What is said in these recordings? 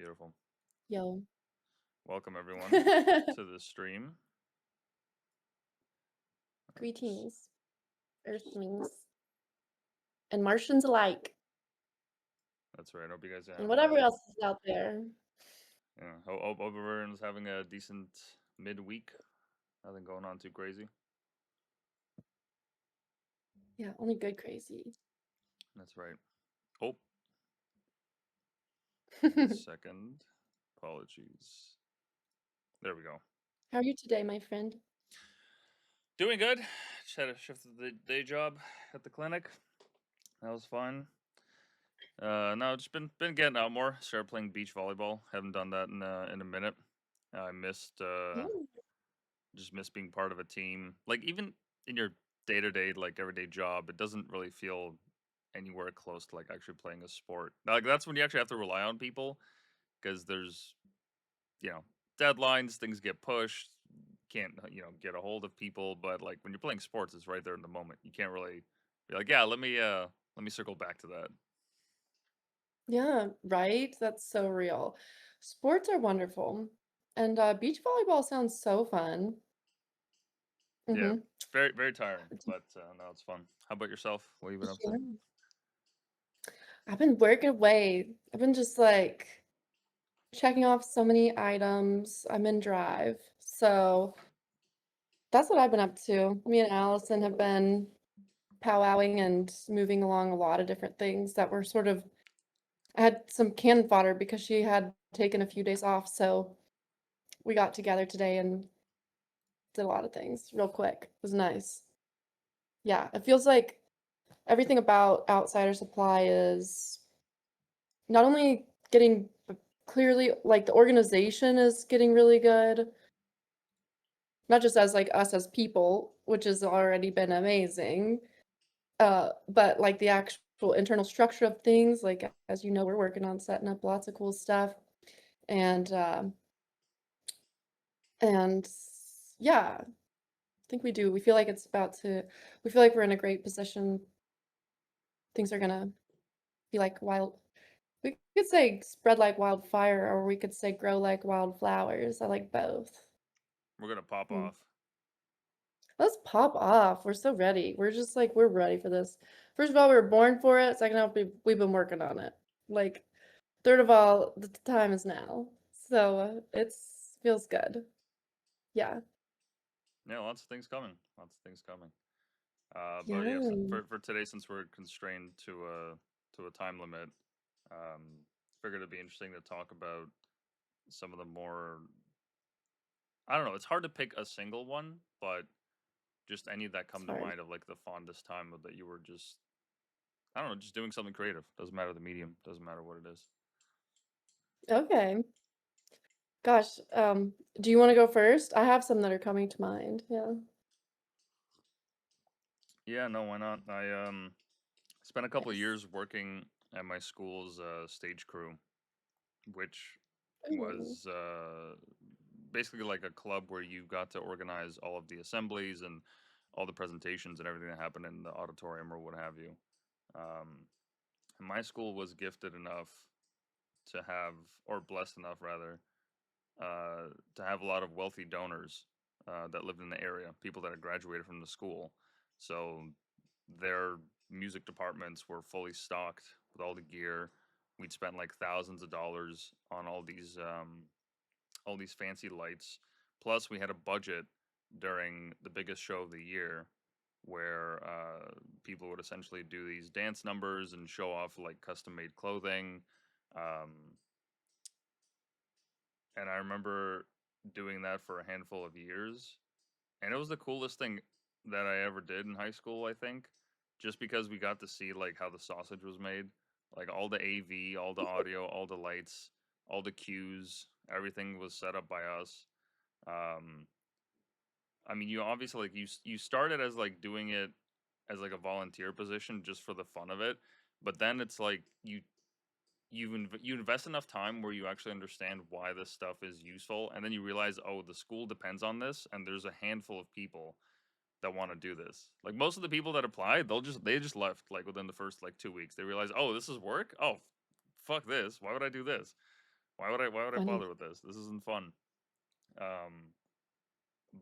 Beautiful. Yo. Welcome everyone to the stream. Greetings, Earthlings, and Martians alike, That's right. I hope you guys are and having whatever a else is out there. hope everyone's having a decent midweek. Nothing going on too crazy. Yeah, only good crazy. That's right. Oh, give me a second. Apologies. There we go. How are you today, my friend? Doing good. Just had a shift of the day job at the clinic. That was fun. No, just been getting out more. Started playing beach volleyball. Haven't done that in a minute. I missed Oh, just miss being part of a team. Like even in your day to day, like everyday job, it doesn't really feel anywhere close to like actually playing a sport. Like that's when you actually have to rely on people because there's you know deadlines, things get pushed, can't get a hold of people. But like when you're playing sports, it's right there in the moment. You can't really be like, yeah, let me circle back to that. yeah, right? That's so real. Sports are wonderful, and beach volleyball sounds so fun. Yeah, Mm-hmm. very very tiring, but no, it's fun. How about yourself? What have you been up to? Yeah. I've been working away. I've been just like checking off so many items. I'm in Drive, so that's what I've been up to. Me and Allison have been powwowing and moving along a lot of different things that were sort of I had some cannon fodder because she had taken a few days off, so we got together today and did a lot of things real quick. It was nice. Yeah, it feels like everything about Outsider Supply is not only getting clearly like the organization is getting really good, not just as like us as people, which has already been amazing, but like the actual internal structure of things, like as you know, we're working on setting up lots of cool stuff. And and yeah, I think we do. We feel like we feel like we're in a great position. Things are gonna be like wild. We could say spread like wildfire, or we could say grow like wildflowers. I like both. We're gonna pop Hmm. off. Let's pop off. We're so ready. We're just like, we're ready for this. First of all, we were born for it. Second off, we've been working on it. Like, third of all, the time is now. So it's feels good. Yeah. Yeah, lots of things coming. Lots of things coming. But yeah, Yeah. for today, since we're constrained to a time limit, figured it'd be interesting to talk about some of the more. I don't know. It's hard to pick a single one, but just any that It's come to hard. mind of like the fondest time of that you were just I don't know, just doing something creative. Doesn't matter the medium. Doesn't matter what it is. Okay. Gosh, do you want to go first? I have some that are coming to mind. Yeah. Yeah, no, why not? I spent a couple of Yes. years working at my school's stage crew, which Ooh, was basically like a club where you got to organize all of the assemblies and all the presentations and everything that happened in the auditorium or what have you. Um, and my school was gifted enough to have, or blessed enough rather, to have a lot of wealthy donors that lived in the area, people that had graduated from the school. So their music departments were fully stocked with all the gear. We'd spent like thousands of dollars on all these fancy lights. Plus, we had a budget during the biggest show of the year where people would essentially do these dance numbers and show off like custom made clothing. Um, and I remember doing that for a handful of years. And it was the coolest thing that I ever did in high school, I think, just because we got to see like how the sausage was made, like all the AV, all the audio, all the lights, all the cues, everything was set up by us. Um, I mean, you obviously like you started as like doing it as like a volunteer position just for the fun of it, but then it's like you invest enough time where you actually understand why this stuff is useful, and then you realize, oh, the school depends on this, and there's a handful of people that want to do this. Like most of the people that applied, they just left like within the first like 2 weeks. They realized, oh, this is work. Oh, fuck this. Why would I do this? Why would I Funny. bother with this? This isn't fun. Um,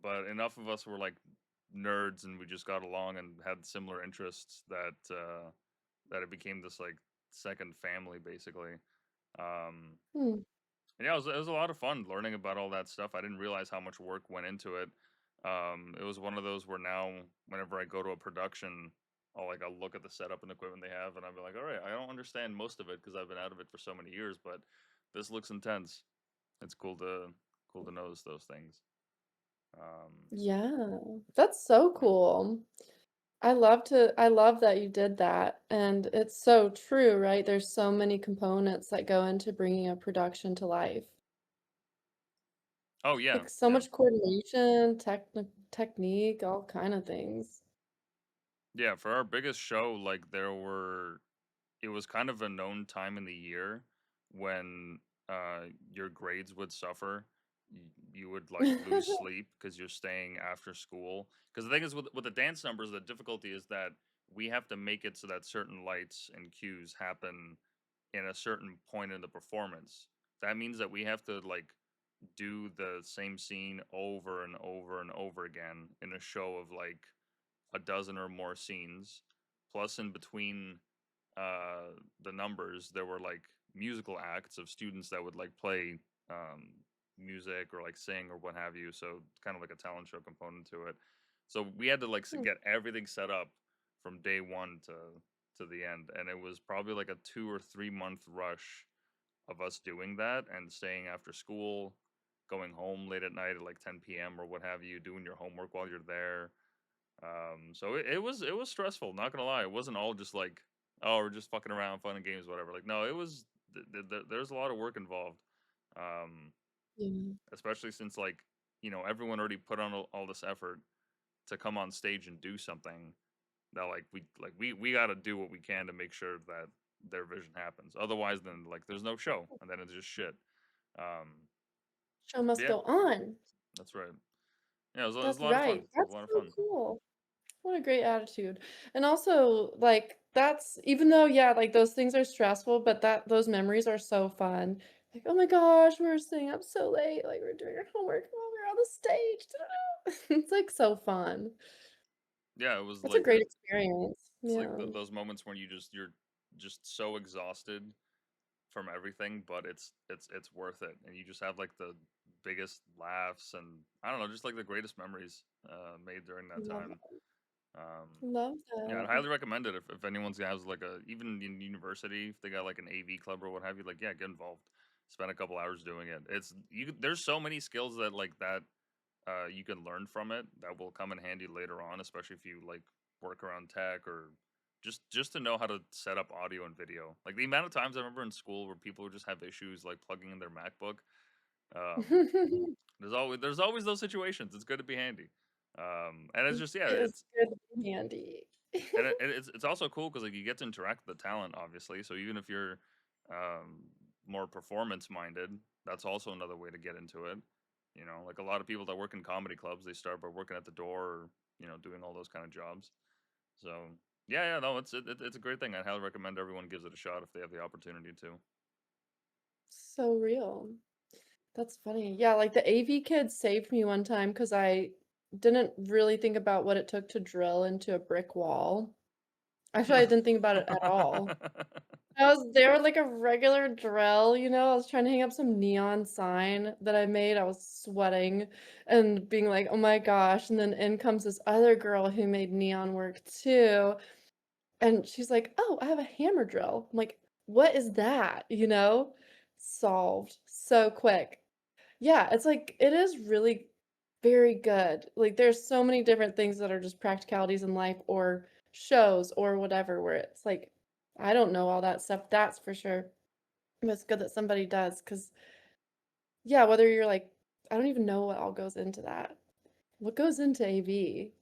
but enough of us were like nerds and we just got along and had similar interests that it became this like second family basically. Um, Hmm. and yeah, it was a lot of fun learning about all that stuff. I didn't realize how much work went into it. It was one of those where now, whenever I go to a production, I'll look at the setup and equipment they have, and I'll be like, all right, I don't understand most of it because I've been out of it for so many years, but this looks intense. It's cool to notice those things. Um, Yeah, that's so yeah. cool. I love that you did that, and it's so true, right? There's so many components that go into bringing a production to life. Oh yeah, Like, so yeah, much coordination, technique, all kind of things. yeah. For our biggest show, like it was kind of a known time in the year when your grades would suffer. You would like lose sleep because you're staying after school. Because the thing is, with the dance numbers, the difficulty is that we have to make it so that certain lights and cues happen in a certain point in the performance. That means that we have to like do the same scene over and over and over again in a show of like a dozen or more scenes. Plus, in between uh, the numbers, there were like musical acts of students that would like play um, music or like sing or what have you. So it's kind of like a talent show component to it. So we had to like Hmm, get everything set up from day one to the end, and it was probably like a 2 or 3 month rush of us doing that and staying after school, going home late at night at like 10 p.m. or what have you, doing your homework while you're there. So it was stressful. Not gonna lie, it wasn't all just like, oh, we're just fucking around, fun and games, whatever. Like no, it was there's a lot of work involved. Um, yeah. Especially since like everyone already put on all this effort to come on stage and do something that we got to do what we can to make sure that their vision happens. Otherwise, then like there's no show, and then it's just shit. Um, Show must yeah, go on. that's right. Yeah, it was a That's lot of fun. right. It was a That's lot of so fun. cool. What a great attitude. And also, like, that's even though, yeah, like those things are stressful, but those memories are so fun. Like, oh my gosh, we were staying up so late, like we're doing our homework while we are on the stage. It's like so fun. Yeah, it was That's a like great experience. it's like Yeah. those moments when you're just so exhausted from everything, but it's worth it, and you just have like the biggest laughs and I don't know, just like the greatest memories made during that Love time. that. Um, Love yeah, I'd that. highly recommend it if anyone's has like a even in university if they got like an AV club or what have you. Like, yeah, get involved. Spend a couple hours doing it. There's so many skills that like that you can learn from it that will come in handy later on, especially if you like work around tech or just to know how to set up audio and video. Like the amount of times I remember in school where people would just have issues like plugging in their MacBook. Um, there's always those situations. It's good to be handy. And it's just yeah, It is good to be handy. it's also cool because like you get to interact with the talent, obviously. So even if you're um, more performance minded, that's also another way to get into it. Like a lot of people that work in comedy clubs, they start by working at the door or doing all those kind of jobs. So yeah, no, it's a great thing. I highly recommend everyone gives it a shot if they have the opportunity to. So real. That's funny. Yeah, like the AV kid saved me one time because I didn't really think about what it took to drill into a brick wall. Actually, I didn't think about it at all. They were like a regular drill, I was trying to hang up some neon sign that I made. I was sweating and being like, oh my gosh. And then in comes this other girl who made neon work too. And she's like, oh, I have a hammer drill. I'm like, what is that? Solved so quick. Yeah, it's like it is really very good. Like there's so many different things that are just practicalities in life or shows or whatever where it's like I don't know all that stuff, that's for sure. But it's good that somebody does because yeah, whether you're like I don't even know what all goes into that. What goes into AV?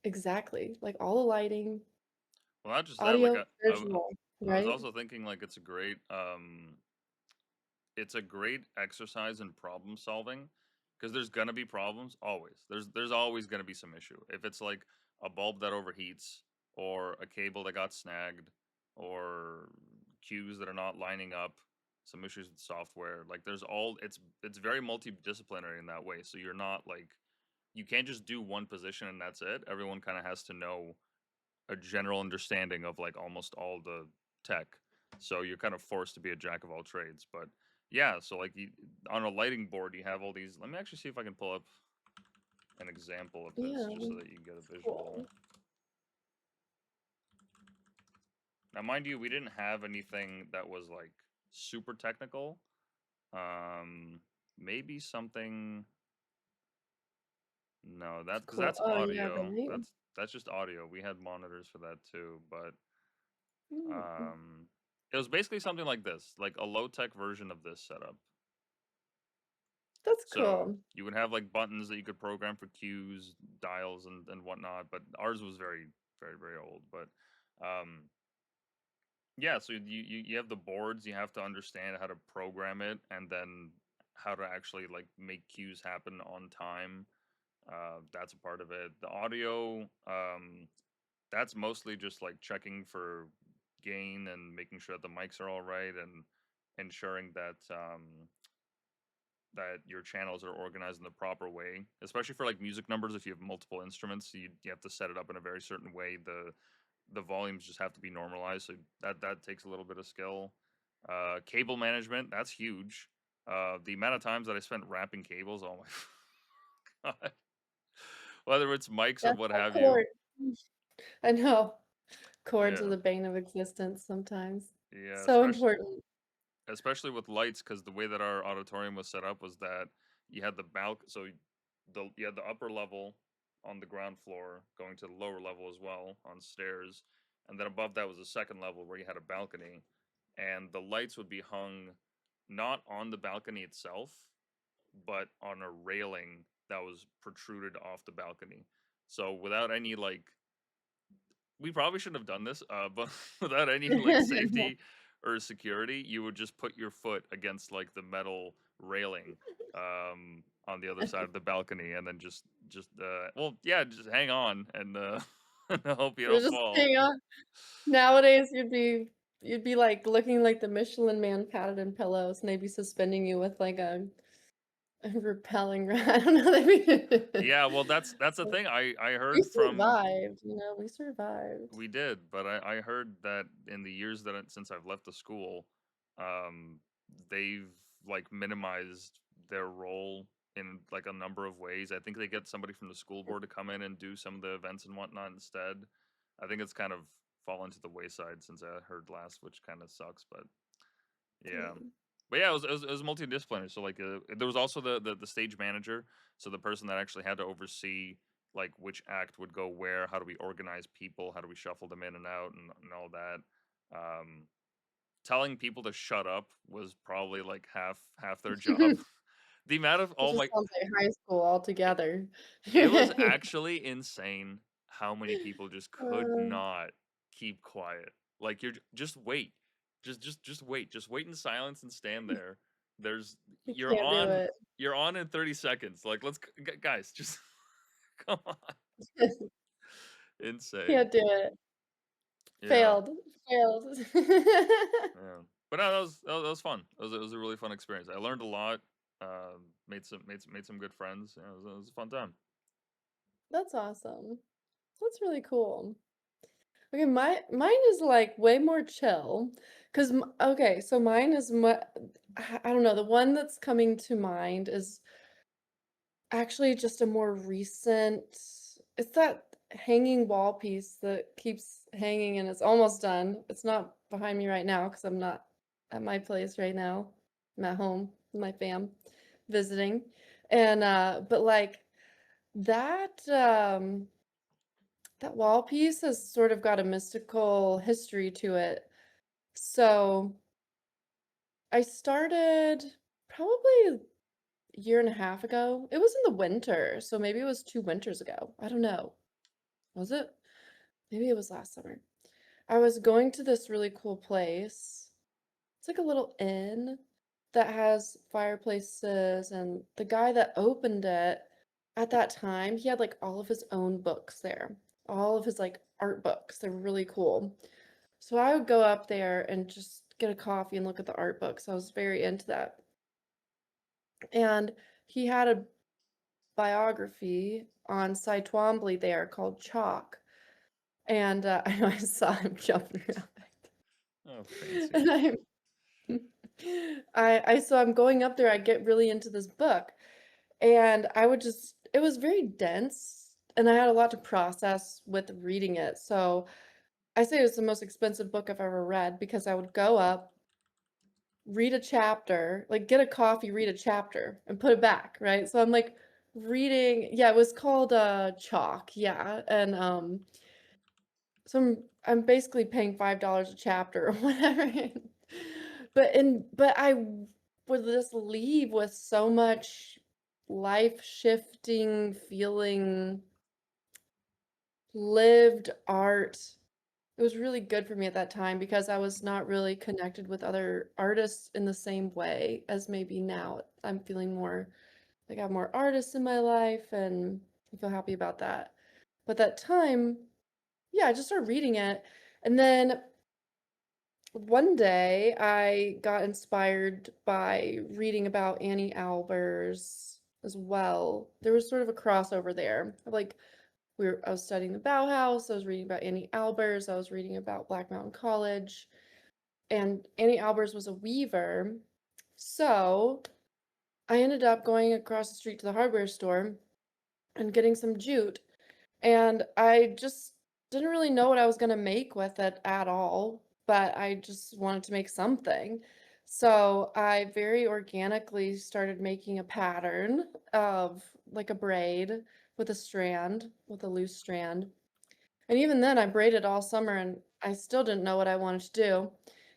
Exactly. Like all the lighting, Well, not just that. Like audio, visual, I was right? also thinking like it's a great exercise in problem solving because there's gonna be problems always. There's always gonna be some issue. If it's like a bulb that overheats or a cable that got snagged or cues that are not lining up, some issues with software. Like there's all it's very multidisciplinary in that way. So you're not like you can't just do one position and that's it. Everyone kind of has to know a general understanding of like almost all the tech. So you're kind of forced to be a jack of all trades. But yeah, so like on a lighting board, you have all these. Let me actually see if I can pull up an example of this Yeah, just so that you get a visual. cool. Now, mind you, we didn't have anything that was like super technical. Um, maybe something. No, It's that because cool. that's Oh, yeah, the audio. light. That's just audio. We had monitors for that too, but Mm, um, it was basically something like this, like a low tech version of this setup. that's So cool. you would have like buttons that you could program for cues, dials, and whatnot. But ours was very old. But um, yeah, so you have the boards. You have to understand how to program it, and then how to actually like make cues happen on time. That's a part of it. The audio, that's mostly just like checking for gain and making sure that the mics are all right and ensuring that your channels are organized in the proper way, especially for like music numbers. If you have multiple instruments, you have to set it up in a very certain way. The volumes just have to be normalized, so that takes a little bit of skill. Cable management, that's huge. The amount of times that I spent wrapping cables, oh my god, whether it's mics or That's what that have you. cord. I know. Cords are Yeah, the bane of existence sometimes. yeah, So important. especially with lights, because the way that our auditorium was set up was that you had the so you had the upper level on the ground floor going to the lower level as well on stairs, and then above that was a second level where you had a balcony, and the lights would be hung not on the balcony itself but on a railing that was protruded off the balcony. So without any like we probably shouldn't have done this, but without any like safety or security, you would just put your foot against like the metal railing on the other side of the balcony, and then well, yeah, just hang on and and hope you You're don't just fall. hang on. Nowadays, you'd be, like, looking like the Michelin Man padded in pillows, and they'd be suspending you with, like, a repelling rod. I don't know, Yeah, well, that's the Like, thing. I we heard from survived, we survived. we did, but I heard that in the years that since I've left the school, um, they've like minimized their role in like a number of ways. I think they get somebody from the school board to come in and do some of the events and whatnot instead. I think it's kind of fallen to the wayside since I heard last, which kind of sucks. But yeah, Dang. but yeah, it was multidisciplinary. So like there was also the stage manager, so the person that actually had to oversee like which act would go where, how do we organize people, how do we shuffle them in and out, and all that. Um, Telling people to shut up was probably like half their job. The amount of It oh just my, sounds like high school altogether. it was actually insane how many people just could Uh, not keep quiet. Like just wait. Just wait in silence and stand there. There's you can't do it. you're on in 30 seconds. Like guys, just come on. Insane. Can't do it. Yeah. Failed. Failed. Yeah. But no, that was fun. It was a really fun experience. I learned a lot. Made some good friends. Yeah, it was a fun time. That's awesome. That's really cool. Okay, mine is like way more chill. Cause okay, so mine is I don't know. The one that's coming to mind is actually just a more recent. It's that hanging wall piece that keeps hanging and it's almost done. It's not behind me right now because I'm not at my place right now. I'm at home with my fam visiting. And but like that that wall piece has sort of got a mystical history to it. So I started probably a year and a half ago. It was in the winter, so maybe it was 2 winters ago. I don't know. Was it? Maybe it was last summer. I was going to this really cool place. It's like a little inn that has fireplaces, and the guy that opened it at that time, he had like all of his own books there, all of his like art books. They're really cool. So I would go up there and just get a coffee and look at the art books. I was very into that. And he had a biography on Cy Twombly there called Chalk. And I know I saw him jumping around. Oh, fancy. And so I'm going up there, I get really into this book. And I would just, it was very dense and I had a lot to process with reading it. So I say it was the most expensive book I've ever read because I would go up, read a chapter, like get a coffee, read a chapter and put it back, right? So I'm like reading, yeah, it was called Chalk, yeah. And so I'm basically paying $5 a chapter or whatever. But would just leave with so much life shifting feeling, lived art. It was really good for me at that time because I was not really connected with other artists in the same way as maybe now. I'm feeling more like I have more artists in my life and I feel happy about that. But that time, yeah, I just started reading it. And then one day I got inspired by reading about Annie Albers as well. There was sort of a crossover there. Like I was studying the Bauhaus, I was reading about Annie Albers, I was reading about Black Mountain College, and Annie Albers was a weaver. So I ended up going across the street to the hardware store and getting some jute. And I just didn't really know what I was gonna make with it at all, but I just wanted to make something. So I very organically started making a pattern of like a braid with a strand, with a loose strand. And even then, I braided all summer and I still didn't know what I wanted to do.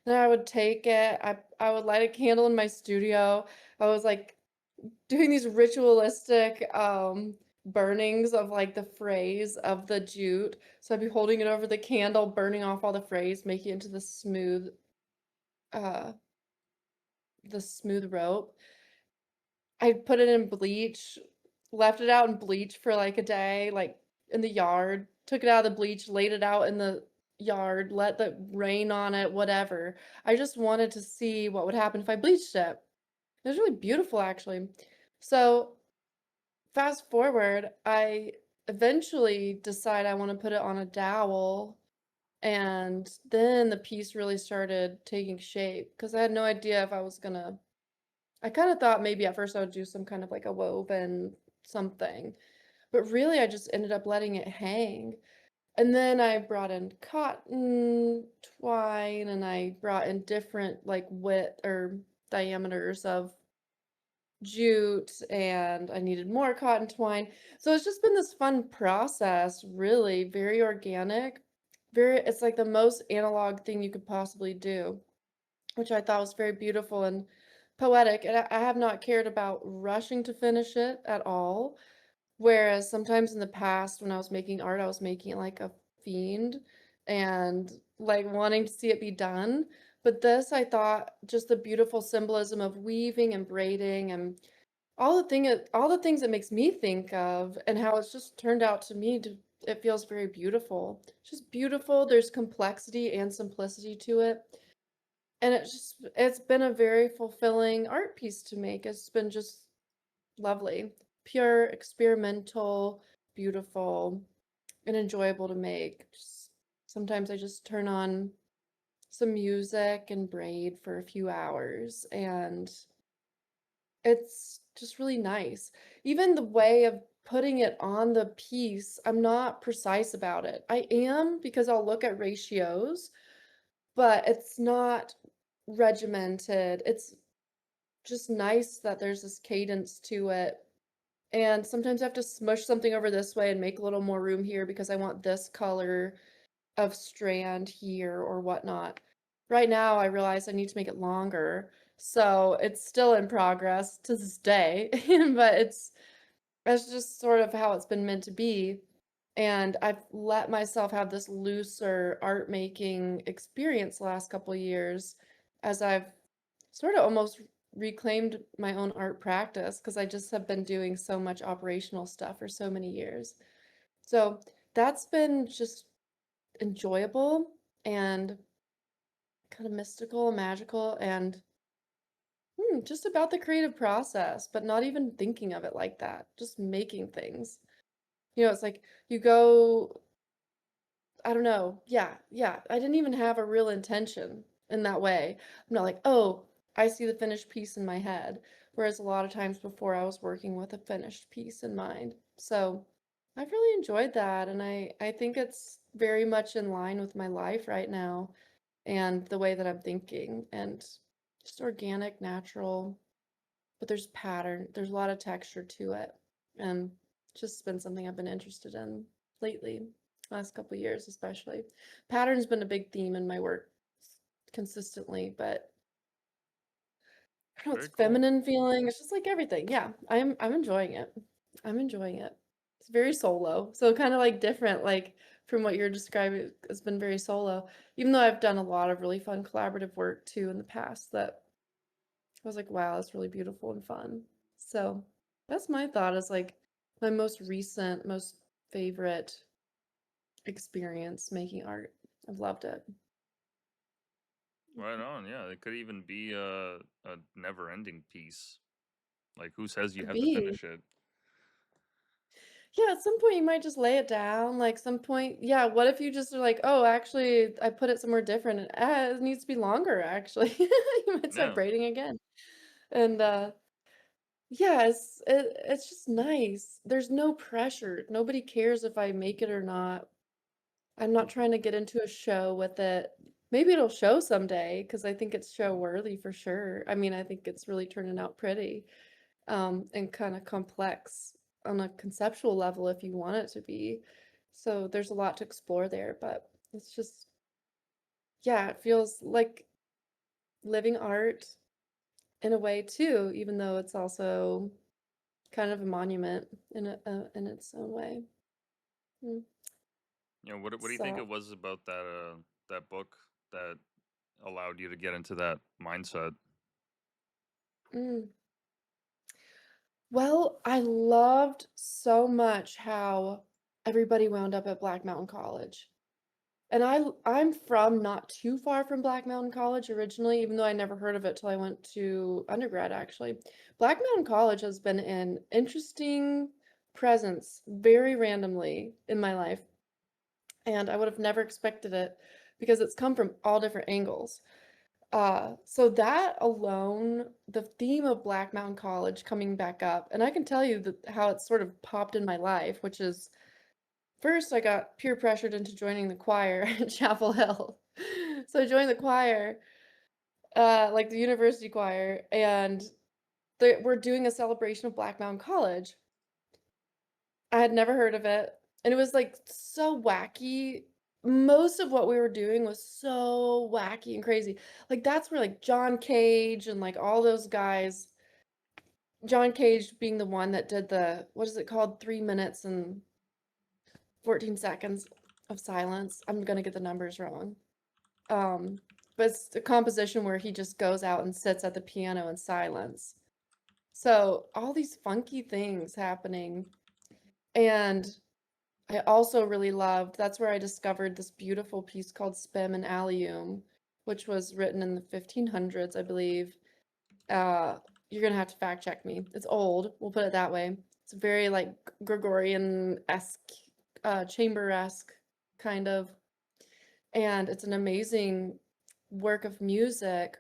Then I would take it, I would light a candle in my studio. I was like doing these ritualistic burnings of like the frays of the jute. So I'd be holding it over the candle, burning off all the frays, making it into uh the smooth rope. I put it in bleach, left it out in bleach for like a day, like in the yard, took it out of the bleach, laid it out in the yard, let the rain on it, whatever. I just wanted to see what would happen if I bleached it. It was really beautiful actually. So fast forward, I eventually decide I want to put it on a dowel, and then the piece really started taking shape because I had no idea if I was gonna. I kind of thought maybe at first I would do some kind of like a woven something, but really I just ended up letting it hang. And then I brought in cotton twine and I brought in different like width or diameters of jute and I needed more cotton twine. So it's just been this fun process, really, very organic. It's like the most analog thing you could possibly do, which I thought was very beautiful and poetic. And I have not cared about rushing to finish it at all. Whereas sometimes in the past, when I was making art, I was making it like a fiend and like wanting to see it be done. But this, I thought, just the beautiful symbolism of weaving and braiding and all the things it makes me think of and how it's just turned out to me to it feels very beautiful. It's just beautiful. There's complexity and simplicity to it. And it's been a very fulfilling art piece to make. It's been just lovely. Pure, experimental, beautiful, and enjoyable to make. Sometimes I just turn on some music and braid for a few hours and it's just really nice. Even the way of putting it on the piece, I'm not precise about it. I am because I'll look at ratios, but it's not regimented. It's just nice that there's this cadence to it. And sometimes I have to smush something over this way and make a little more room here because I want this color of strand here or whatnot. Right now, I realize I need to make it longer. So it's still in progress to this day, but that's just sort of how it's been meant to be. And I've let myself have this looser art making experience the last couple of years as I've sort of almost reclaimed my own art practice because I just have been doing so much operational stuff for so many years. So that's been just enjoyable and kind of mystical, magical, and just about the creative process, but not even thinking of it like that, just making things. It's like you go, I don't know. Yeah, yeah. I didn't even have a real intention in that way. I'm not like, oh, I see the finished piece in my head. Whereas a lot of times before I was working with a finished piece in mind. So I've really enjoyed that. And I think it's very much in line with my life right now and the way that I'm thinking and just organic, natural, but there's pattern, there's a lot of texture to it. And it's just been something I've been interested in lately, last couple years especially. Pattern's been a big theme in my work consistently, but I don't know, it's Very cool. feminine feeling. It's just like everything. Yeah, I'm enjoying it. I'm enjoying it. It's very solo. So kind of like different, like from what you're describing, it's been very solo. Even though I've done a lot of really fun collaborative work too in the past that I was like, wow, that's really beautiful and fun. So that's my thought is like my most recent, most favorite experience making art. I've loved it. Right on. Yeah, it could even be a never-ending piece. Like, who says you Could have to be. finish it? Yeah, at some point you might just lay it down. Like some point, yeah, what if you just are like, oh, actually, I put it somewhere different and it needs to be longer, actually. You might start Yeah. braiding again. And yeah, it's just nice. There's no pressure. Nobody cares if I make it or not. I'm not trying to get into a show with it. Maybe it'll show someday because I think it's show worthy for sure. I mean, I think it's really turning out pretty, and kind of complex on a conceptual level if you want it to be. So there's a lot to explore there, but it's just, yeah, it feels like living art in a way too, even though it's also kind of a monument in its own way. Mm. What do you think So, it was about that book that allowed you to get into that mindset? mm. Well, I loved so much how everybody wound up at Black Mountain College. And I'm from not too far from Black Mountain College originally, even though I never heard of it till I went to undergrad actually. Black Mountain College has been an interesting presence very randomly in my life, and I would have never expected it because it's come from all different angles. So that alone, the theme of Black Mountain College coming back up, and I can tell you that how it's sort of popped in my life, which is first I got peer pressured into joining the choir at Chapel Hill. So I joined the choir, like the university choir, and we're doing a celebration of Black Mountain College. I had never heard of it, and it was like so wacky. Most of what we were doing was so wacky and crazy. Like that's where like John Cage and like all those guys, John Cage being the one that did the what is it called? 3 minutes and 14 seconds of silence. I'm gonna get the numbers wrong. Um, but it's a composition where he just goes out and sits at the piano in silence. So all these funky things happening. And I also really loved, that's where I discovered this beautiful piece called Spem and Allium, which was written in the 1500s, I believe. Uh, you're gonna have to fact check me. It's old, we'll put it that way. It's very like Gregorian-esque, chamber-esque kind of. And it's an amazing work of music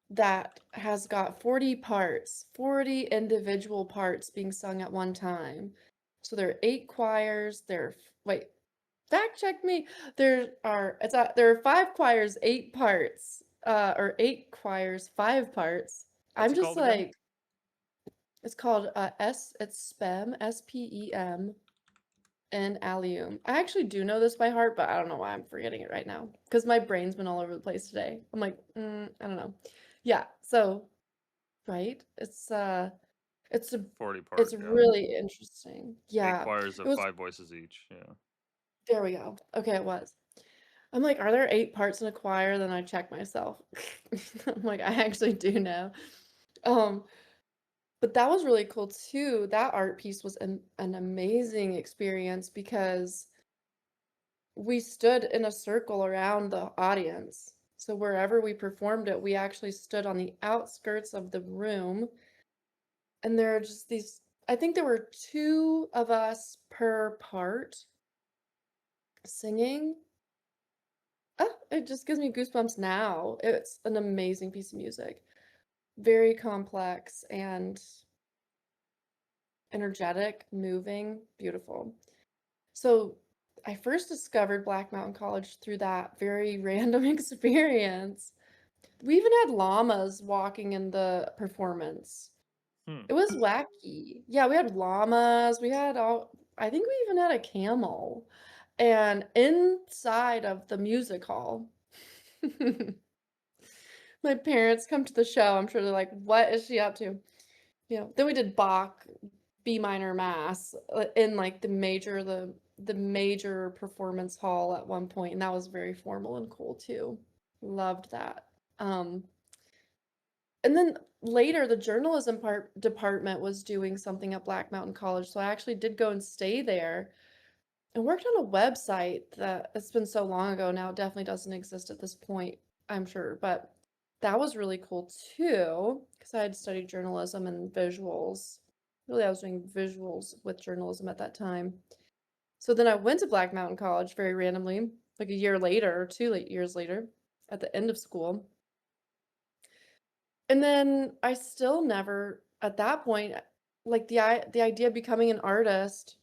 that has got 40 parts, 40 individual parts being sung at one time. So there are 8 choirs, wait, fact check me. There are 5 choirs, 8 parts, or 8 choirs, 5 parts. What's I'm it just called again? like, it's called it's SPEM, SPEM, and Allium. I actually do know this by heart, but I don't know why I'm forgetting it right now because my brain's been all over the place today. I'm like, I don't know. Yeah, so right, it's a, 40 part. it's Yeah. really interesting. Eight Yeah, choirs it of was. 5 voices each. Yeah. There we go. Okay, it was. I'm like, are there 8 parts in a choir? Then I check myself. I'm like, I actually do know. Um, but that was really cool too. That art piece was an amazing experience because we stood in a circle around the audience So wherever we performed it, we actually stood on the outskirts of the room, and there are just these, I think there were 2 of us per part singing. Oh, it just gives me goosebumps now. It's an amazing piece of music. Very complex and energetic, moving, beautiful. So I first discovered Black Mountain College through that very random experience. We even had llamas walking in the performance. Hmm. It was wacky. Yeah, we had llamas, we had all, I think we even had a camel. And inside of the music hall, my parents come to the show. I'm sure they're like, "What is she up to?" Then we did Bach B minor mass in like the major performance hall at one point, and that was very formal and cool too. Loved that. Um, and then later, the journalism part department was doing something at Black Mountain College, so I actually did go and stay there and worked on a website that it's been so long ago now, it definitely doesn't exist at this point, I'm sure, but that was really cool too, because I had studied journalism and visuals. Really, I was doing visuals with journalism at that time. So then I went to Black Mountain College very randomly, like a year later or 2 years later, at the end of school. And then I still never, at that point, like the idea of becoming an artist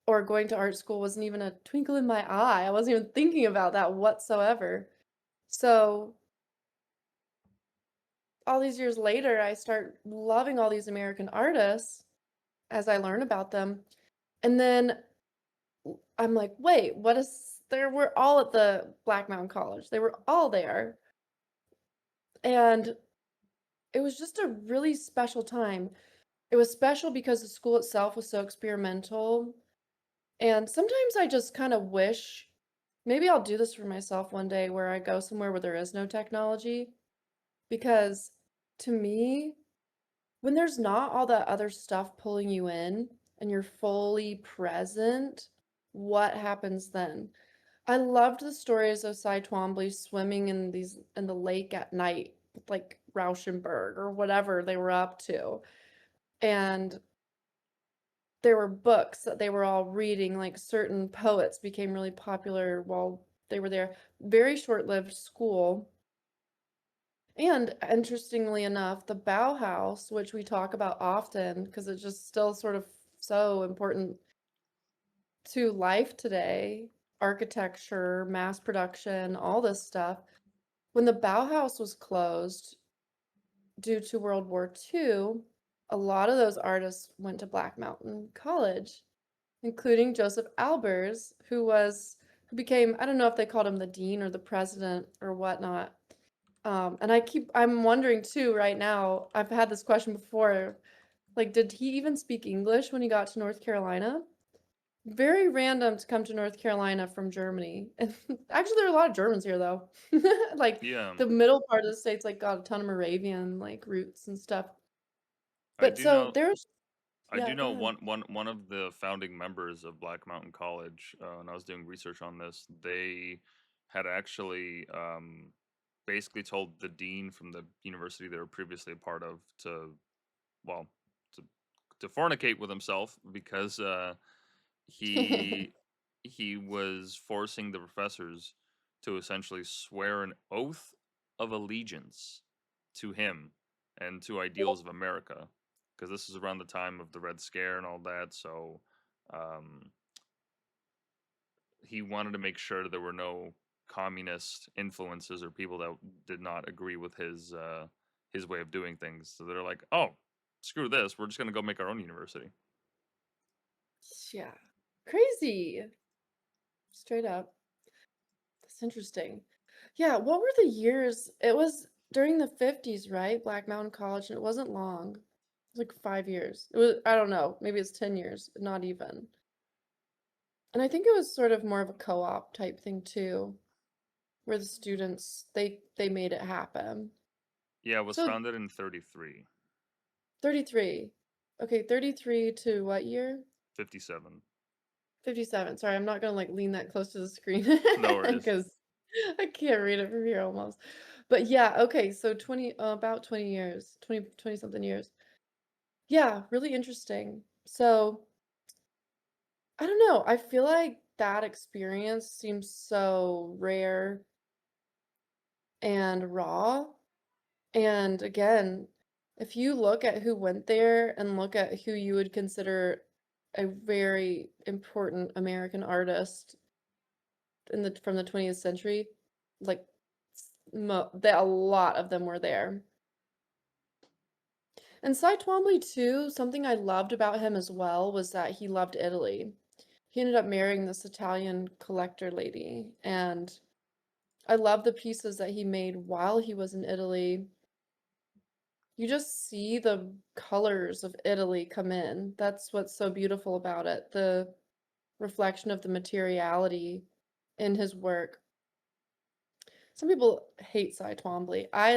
or going to art school wasn't even a twinkle in my eye. I wasn't even thinking about that whatsoever. So all these years later, I start loving all these American artists as I learn about them. And then I'm like, wait, what is there? We're all at the Black Mountain College. They were all there. And it was just a really special time. It was special because the school itself was so experimental. And sometimes I just kind of wish maybe I'll do this for myself one day where I go somewhere where there is no technology. Because to me, when there's not all that other stuff pulling you in and you're fully present, what happens then? I loved the stories of Cy Twombly swimming in the lake at night with like Rauschenberg or whatever they were up to. And there were books that they were all reading, like certain poets became really popular while they were there. Very short-lived school. And interestingly enough, the Bauhaus, which we talk about often because it's just still sort of so important to life today, architecture, mass production, all this stuff. When the Bauhaus was closed due to World War II, a lot of those artists went to Black Mountain College, including Joseph Albers, who became, I don't know if they called him the dean or the president or whatnot. And I'm wondering too right now, I've had this question before, like, did he even speak English when he got to North Carolina? Very random to come to North Carolina from Germany. And actually, there are a lot of Germans here, though. Like, Yeah, the middle part of the state's like got a ton of Moravian like roots and stuff. I But do so know. there's, I yeah, do go know ahead. one of the founding members of Black Mountain College. When I was doing research on this, they had actually basically told the dean from the university they were previously a part of to, well, to fornicate with himself because he he was forcing the professors to essentially swear an oath of allegiance to him and to ideals of America, because this is around the time of the Red Scare and all that. So um, he wanted to make sure there were no communist influences or people that did not agree with his way of doing things. So they're like, "Oh, screw this! We're just gonna go make our own university." Yeah. Crazy. Straight up. That's interesting. Yeah, what were the years? It was during the 50s, right? Black Mountain College, and it wasn't long. It was like 5 years. It was, I don't know, maybe it's 10 years, not even. And I think it was sort of more of a co-op type thing too, where the students they made it happen. Yeah, it was So founded in 33. 33. Okay, 33 to what year? 57. 57. Sorry, I'm not gonna like lean that close to the screen No worries. because I can't read it from here almost. But yeah, okay, so 20 about 20 years, 20 something years. Yeah, really interesting. So, I don't know, I feel like that experience seems so rare and raw. And again, if you look at who went there and look at who you would consider a very important American artist in the from the 20th century, like a lot of them were there. And Cy Twombly too, something I loved about him as well was that he loved Italy. He ended up marrying this Italian collector lady, and I love the pieces that he made while he was in Italy. You just see the colors of Italy come in. That's what's so beautiful about it, the reflection of the materiality in his work. Some people hate Cy Twombly. I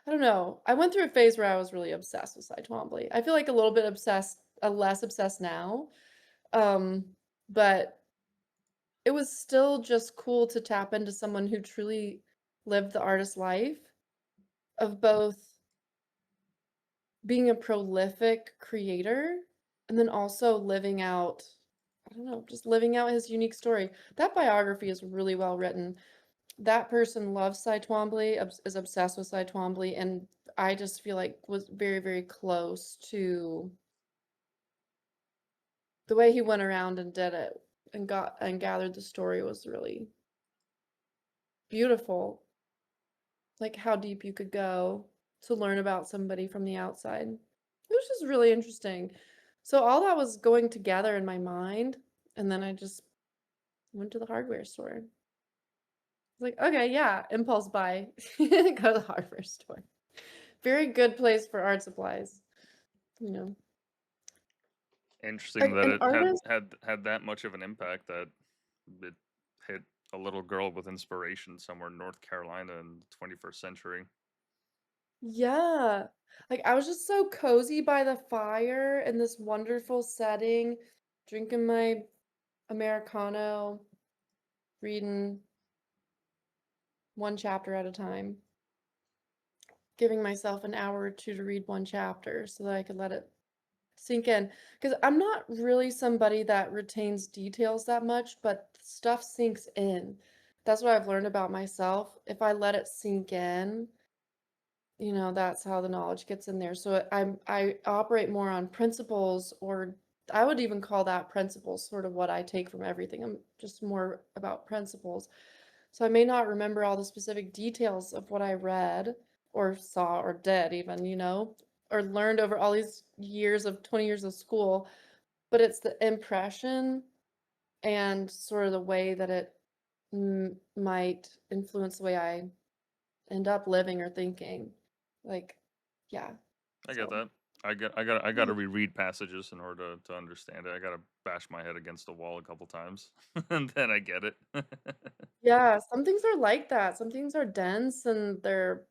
don't know. I went through a phase where I was really obsessed with Cy Twombly. I feel like a little bit obsessed, less obsessed now. But it was still just cool to tap into someone who truly lived the artist's life of both being a prolific creator and then also living out, I don't know, just living out his unique story. That biography is really well written. That person loves Cy Twombly, is obsessed with Cy Twombly, and I just feel like was very, very close to the way he went around and did it and got and gathered the story was really beautiful. Like how deep you could go to learn about somebody from the outside. It was just really interesting. So all that was going together in my mind, and then I just went to the hardware store. Like, okay, yeah, impulse buy. Go to the hardware store. Very good place for art supplies, you know. Interesting that An it artist, had that much of an impact that it hit a little girl with inspiration somewhere in North Carolina in the 21st century. yeah. Like I was just so cozy by the fire in this wonderful setting, drinking my Americano, reading one chapter at a time, giving myself an hour or two to read one chapter so that I could let it sink in. Because I'm not really somebody that retains details that much, but stuff sinks in. That's what I've learned about myself. If I let it sink in, that's how the knowledge gets in there. So I operate more on principles, or I would even call that principles, sort of what I take from everything. I'm just more about principles. So I may not remember all the specific details of what I read or saw or did even, or learned over all these years of 20 years of school, but it's the impression and sort of the way that it might influence the way I end up living or thinking. Like, yeah. I get So, that. I got yeah. to reread passages in order to understand it. I got to bash my head against the wall a couple times, and then I get it. Yeah, some things are like that. Some things are dense and they're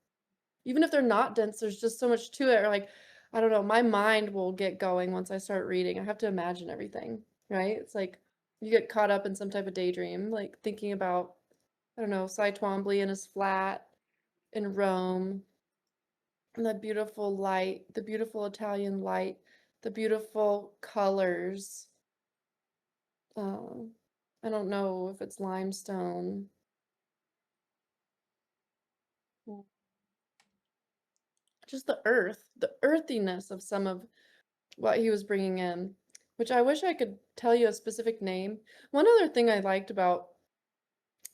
even if they're not dense, there's just so much to it. Or like, I don't know, my mind will get going once I start reading. I have to imagine everything, right? It's like you get caught up in some type of daydream, like thinking about, I don't know, Cy Twombly in his flat in Rome, and the beautiful light, the beautiful Italian light, the beautiful colors. Um, I don't know if it's limestone. Mm. Just the earthiness of some of what he was bringing in, which I wish I could tell you a specific name. One other thing I liked about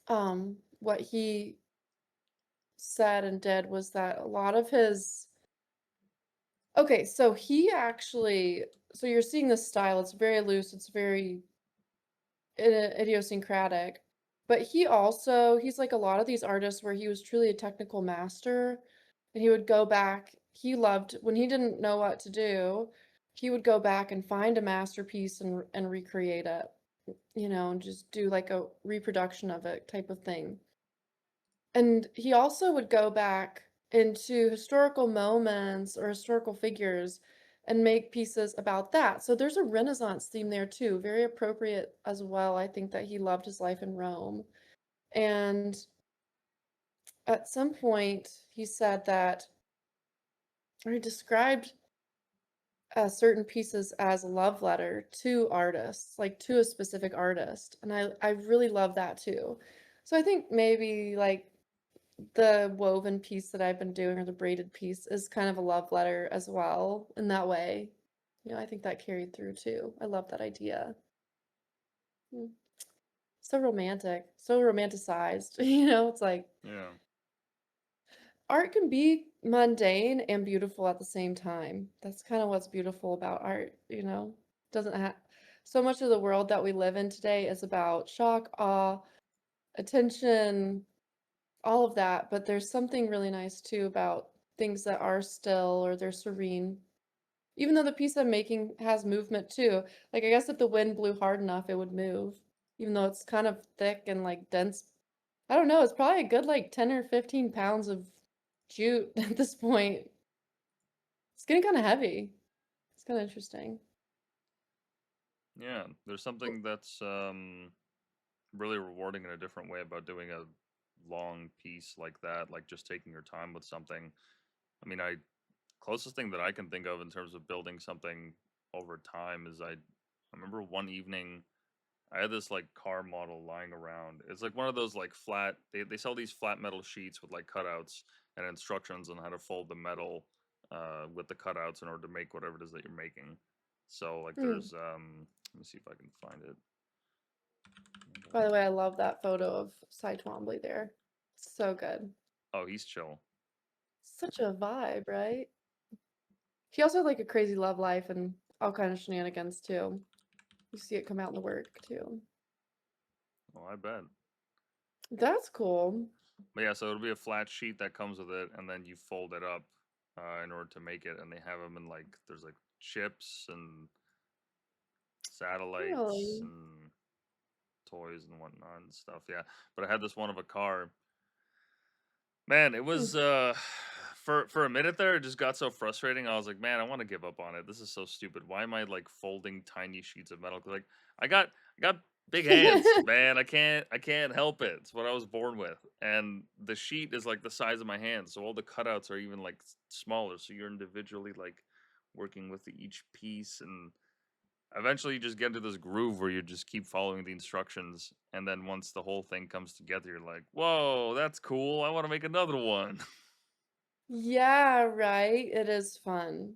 what he said and did was that a lot of his okay, so he actually so you're seeing this style, it's very loose, it's very idiosyncratic. But he's like a lot of these artists where he was truly a technical master and he would go back. He loved when he didn't know what to do, he would go back and find a masterpiece and recreate it, and just do like a reproduction of it type of thing. And he also would go back into historical moments or historical figures and make pieces about that. So there's a Renaissance theme there too, very appropriate as well. I think that he loved his life in Rome And at some point, he said that, or he described certain pieces as a love letter to artists, like to a specific artist. And I really love that too. So I think maybe like the woven piece that I've been doing or the braided piece is kind of a love letter as well in that way. I think that carried through too. I love that idea. Mm. So romantic, so romanticized. It's like Yeah. art can be mundane and beautiful at the same time. That's kind of what's beautiful about art. Doesn't have so much of the world that we live in today is about shock, awe, attention, all of that, but there's something really nice too about things that are still or they're serene. Even though the piece I'm making has movement too. Like I guess if the wind blew hard enough, it would move. Even though it's kind of thick and like dense. I don't know, it's probably a good like 10 or 15 pounds of jute at this point. It's getting kind of heavy. It's kind of interesting. Yeah. There's something that's really rewarding in a different way about doing a long piece like that, like just taking your time with something. I mean, I closest thing that I can think of in terms of building something over time is I remember one evening I had this like car model lying around. It's like one of those like flat they sell these flat metal sheets with like cutouts and instructions on how to fold the metal with the cutouts in order to make whatever it is that you're making. So like Hmm. there's let me see if I can find it. By the way, I love that photo of Cy Twombly there. So good. Oh, he's chill. Such a vibe, right? He also had like a crazy love life and all kind of shenanigans too. You see it come out in the work too. Oh, I bet. That's cool. But yeah, so it'll be a flat sheet that comes with it, and then you fold it up in order to make it. And they have them in like there's like chips and satellites Really? and toys and whatnot and stuff. Yeah, but I had this one of a car. Man, it Hmm. was for a minute there, it just got so frustrating. I was like, man, I want to give up on it. This is so stupid. Why am I like folding tiny sheets of metal? 'Cause, like I got big hands, man. I can't help it. It's what I was born with. And the sheet is like the size of my hand, so all the cutouts are even like smaller. So you're individually like working with each piece, and eventually you just get into this groove where you just keep following the instructions, and then once the whole thing comes together, you're like, whoa, that's cool, I want to make another one. Yeah, right. It is fun.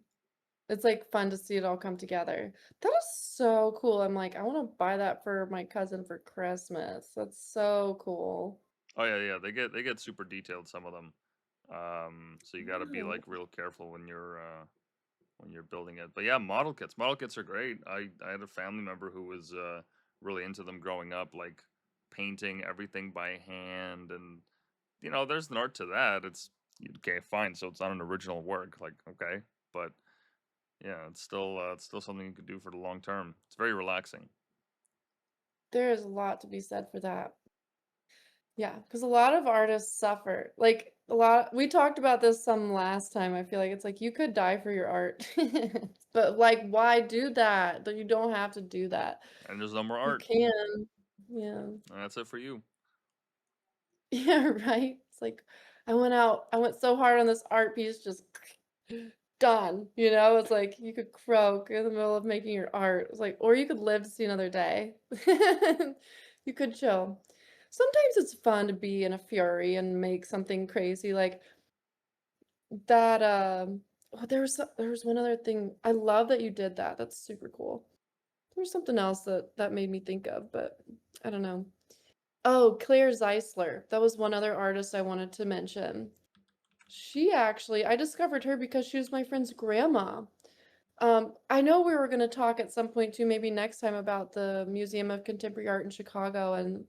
It's like fun to see it all come together. That is so cool. I'm like, I want to buy that for my cousin for Christmas. That's so cool. Oh yeah, yeah, they get super detailed, some of them. So you got to be Wow. like real careful when you're building it. But yeah, model kits are great. I had a family member who was really into them growing up, like painting everything by hand. And there's an art to that. It's okay, fine, so it's not an original work, like, okay, but yeah, it's still something you could do for the long term. It's very relaxing. There is a lot to be said for that. Yeah, because a lot of artists suffer. Like a lot, we talked about this some last time. I feel like it's like you could die for your art, but like, why do that? That you don't have to do that. And there's no more You art. can. Yeah. And that's it for you. Yeah, right. It's like I went so hard on this art piece, just done. It's like you could croak in the middle of making your art. It's like, or you could live to see another day. You could chill. Sometimes it's fun to be in a fury and make something crazy like that. Oh, there was one other thing. I love that you did that. That's super cool. There was something else that made me think of, but I don't know. Oh, Claire Zeisler. That was one other artist I wanted to mention. I discovered her because she was my friend's grandma. I know we were going to talk at some point too, maybe next time about the Museum of Contemporary Art in Chicago and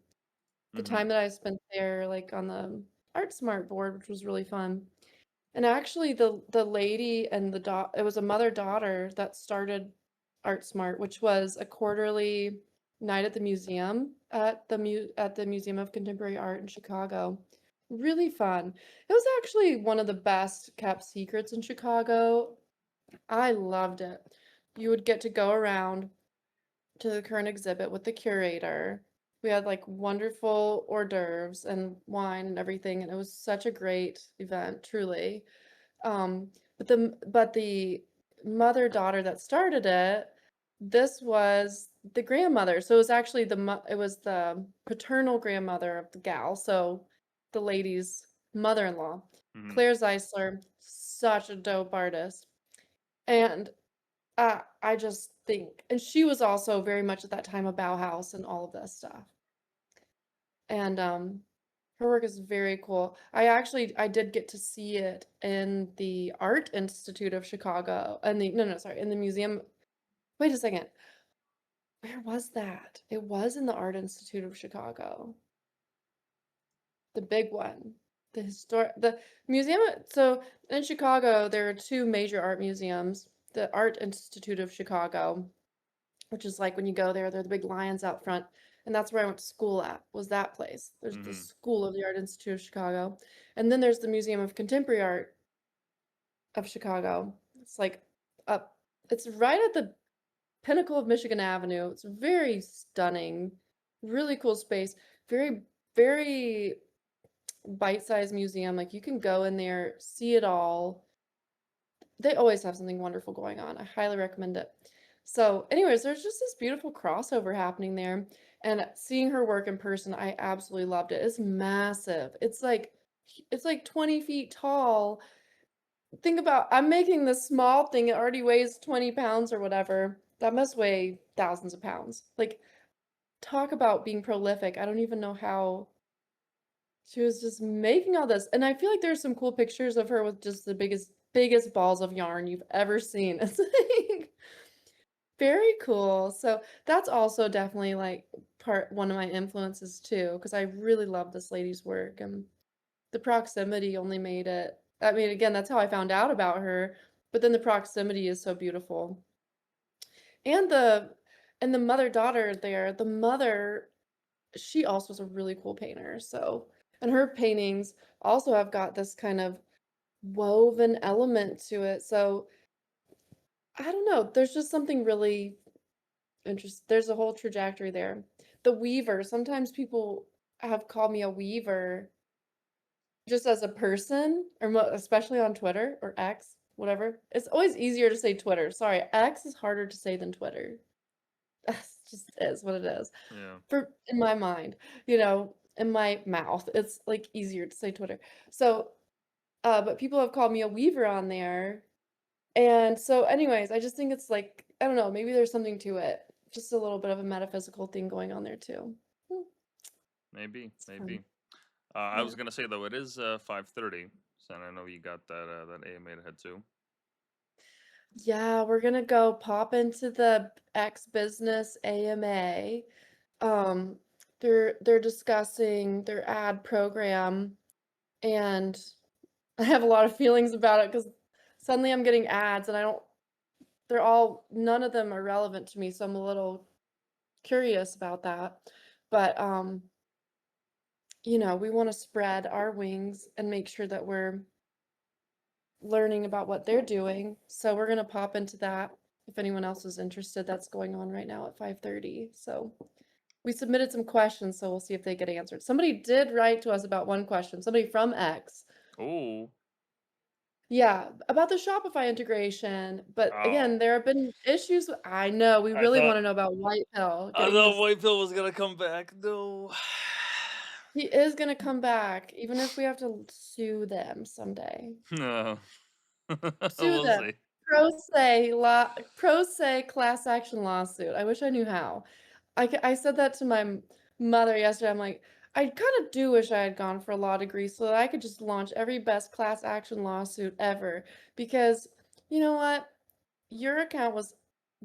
the Hmm. time that I spent there, like on the Art Smart board, which was really fun. And actually, the lady and it was a mother-daughter that started Art Smart, which was a quarterly night at the museum at the Museum of Contemporary Art in Chicago. Really fun. It was actually one of the best kept secrets in Chicago. I loved it. You would get to go around to the current exhibit with the curator, We had, like, wonderful hors d'oeuvres and wine and everything, and it was such a great event, truly. But the mother-daughter that started it, this was the grandmother, so it was actually it was the paternal grandmother of the gal, so the lady's mother-in-law. Mhm. Claire Zeisler, such a dope artist, and, I just think and she was also very much at that time a Bauhaus and all of that stuff, and, her work is very cool. I did get to see it in the Art Institute of Chicago, and the no, sorry, in the museum. Wait a second. Where was that? It was in the Art Institute of Chicago, the big one. The museum so in Chicago, there are 2 major art museums. The Art Institute of Chicago, which is like when you go there, they're the big lions out front, and that's where I went to school at, was that place. There's the Mhm. School of the Art Institute of Chicago, and then there's the Museum of Contemporary Art of Chicago. It's like up it's right at the pinnacle of Michigan Avenue. It's very stunning, really cool space, very, very bite-sized museum, like, you can go in there, see it all. They always have something wonderful going on. I highly recommend it. So, anyways, there's just this beautiful crossover happening there, and seeing her work in person, I absolutely loved it. It's massive. It's like 20 feet tall. Think about I'm making this small thing, it already weighs 20 pounds or whatever. That must weigh thousands of pounds. Like, talk about being prolific. I don't even know how she was just making all this. And I feel like there's some cool pictures of her with just the biggest balls of yarn you've ever seen. It's like very cool. So that's also definitely like part one of my influences too, because I really love this lady's work and the proximity only made it. I mean, again, that's how I found out about her, but then the proximity is so beautiful. And the mother-daughter there, the mother, she also is a really cool painter. So, and her paintings also have got this kind of woven element to it. So, I don't know, there's just something really interesting. There's a whole trajectory there. The weaver, sometimes people have called me a weaver just as a person, or especially on Twitter or X, whatever. It's always easier to say Twitter. Sorry, X is harder to say than Twitter. That's just is what it is. Yeah. For in my mind, in my mouth, it's like easier to say Twitter. So, but people have called me a weaver on there. And so, anyways, I just think it's like, I don't know, maybe there's something to it. Just a little bit of a metaphysical thing going on there too. Hmm, Maybe, it's fun. maybe. I Yeah. was gonna say though, it is 5:30, so I know you got that AMA to head to. Yeah, we're gonna go pop into the X Business AMA. Um, they're discussing their ad program, and I have a lot of feelings about it because suddenly I'm getting ads, and I don't. None of them are relevant to me, so I'm a little curious about that. But we want to spread our wings and make sure that we're learning about what they're doing. So we're gonna pop into that if anyone else is interested. That's going on right now at 5:30. So we submitted some questions, so we'll see if they get answered. Somebody did write to us about one question. Somebody from X. Oh, Yeah, about the Shopify integration. But again, oh! there have been issues. I know we I really thought want to know about White Pill I getting thought this. White Pill was gonna come back. No. He is gonna come back, even if we have to sue them someday. No. Sue We'll them. see. Pro se class action lawsuit. I wish I knew how. I said that to my mother yesterday. I'm like, I kind of do wish I had gone for a law degree so that I could just launch every best class action lawsuit ever. Because you know what? Your account was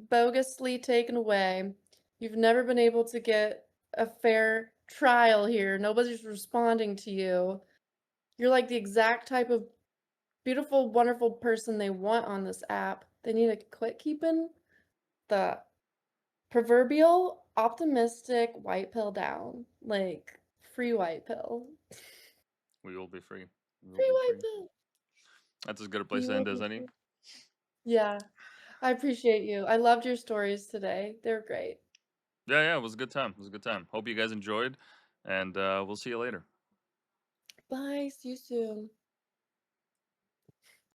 bogusly taken away. You've never been able to get a fair trial here. Nobody's responding to you. You're like the exact type of beautiful, wonderful person they want on this app. They need to quit keeping the proverbial optimistic white pill down. Like, free white pill. We will be free. We will Free be white free. pill. That's as good a place We to will end be as any. free. Yeah, I appreciate you. I loved your stories today. They're great. Yeah, yeah, it was a good time. It was a good time. Hope you guys enjoyed, and we'll see you later. Bye. See you soon.